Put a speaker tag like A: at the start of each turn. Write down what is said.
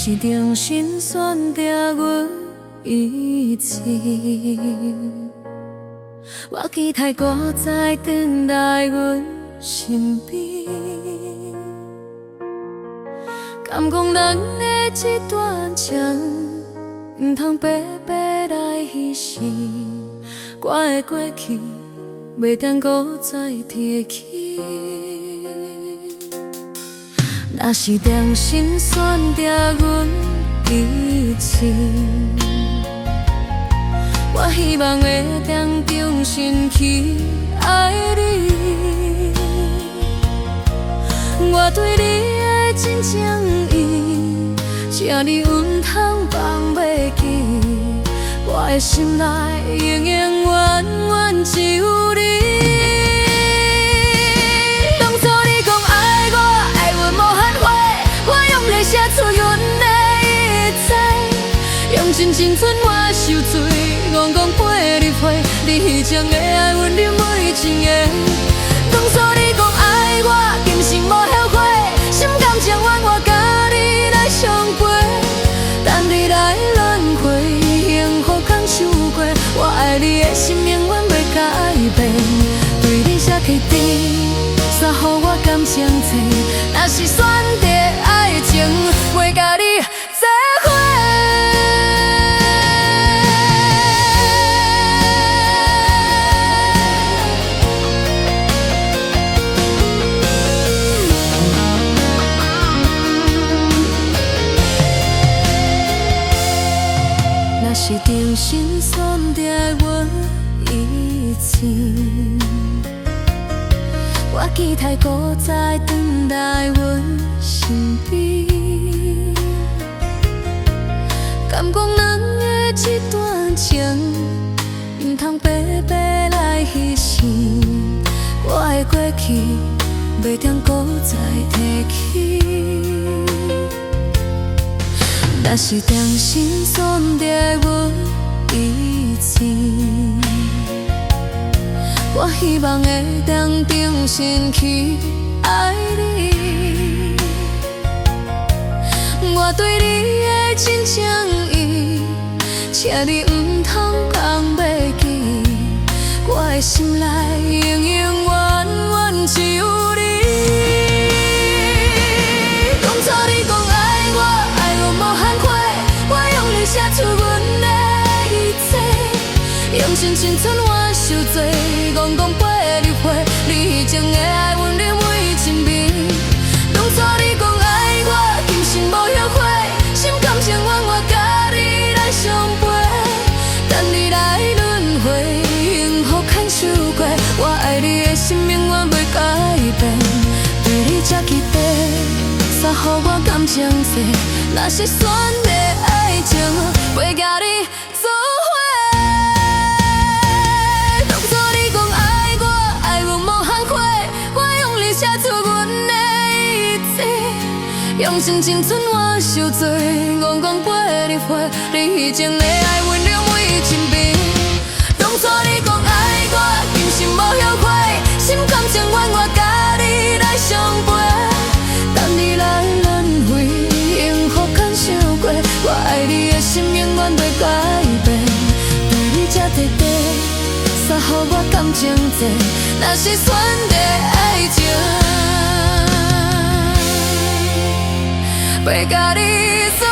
A: 是重新选择阮以前，我期待搁再回来阮身边。敢讲咱的这段情，唔通白白来牺牲。我的过去，袂当搁再提起。若是重新选择阮以前，我希望会当重新去爱你。我对你的真正意，请你允通放袂记。我的心内永永远远只有你。当初你讲爱我，爱阮无限回，我用泪写出阮的一切，用尽青春我受罪，戆戆陪你飞，你迄种的爱阮流每一夜。当初你讲爱我，今生无后悔，心甘情愿我甲你来相陪，等你来轮回。受过，我爱你的心永远袂改变。对你写起字，煞予我感情多。若是选择爱情，袂甲你做伙。若是重新选择阮以前，我期待搁再回来阮身边。敢讲咱的这段情，唔通白白来牺牲。我的过去，袂当搁再提起。若是重新选择阮以前，我希望会当重新去爱你。我对你的真正意，请你唔通放袂记。我的心内永永远远只有你。当初你讲爱我，爱我无限回，我用力写出阮的一切，用尽青春我受罪，戆戆陪你飞，你迄种的爱阮流每一遍。当初你讲爱我，今生无后悔，心甘情愿我甲你来相陪，等你来轮回，幸福牵手过，我爱你的心永远袂改变。对你这期待，煞予我感情多。若是选择爱情，袂甲你做伙。当初你讲爱我，爱阮无限回，我用力写出阮的一切，用尽青春我受罪，戆戆陪你飞，你迄种的爱阮流每一遍。当初你讲爱我，今生无后悔，心甘情愿我甲你来相陪，等你来轮回，幸福牵手过，我爱你的心永远袂改变。对你这地地，煞予我感情多。若是选择爱情，袂甲你做。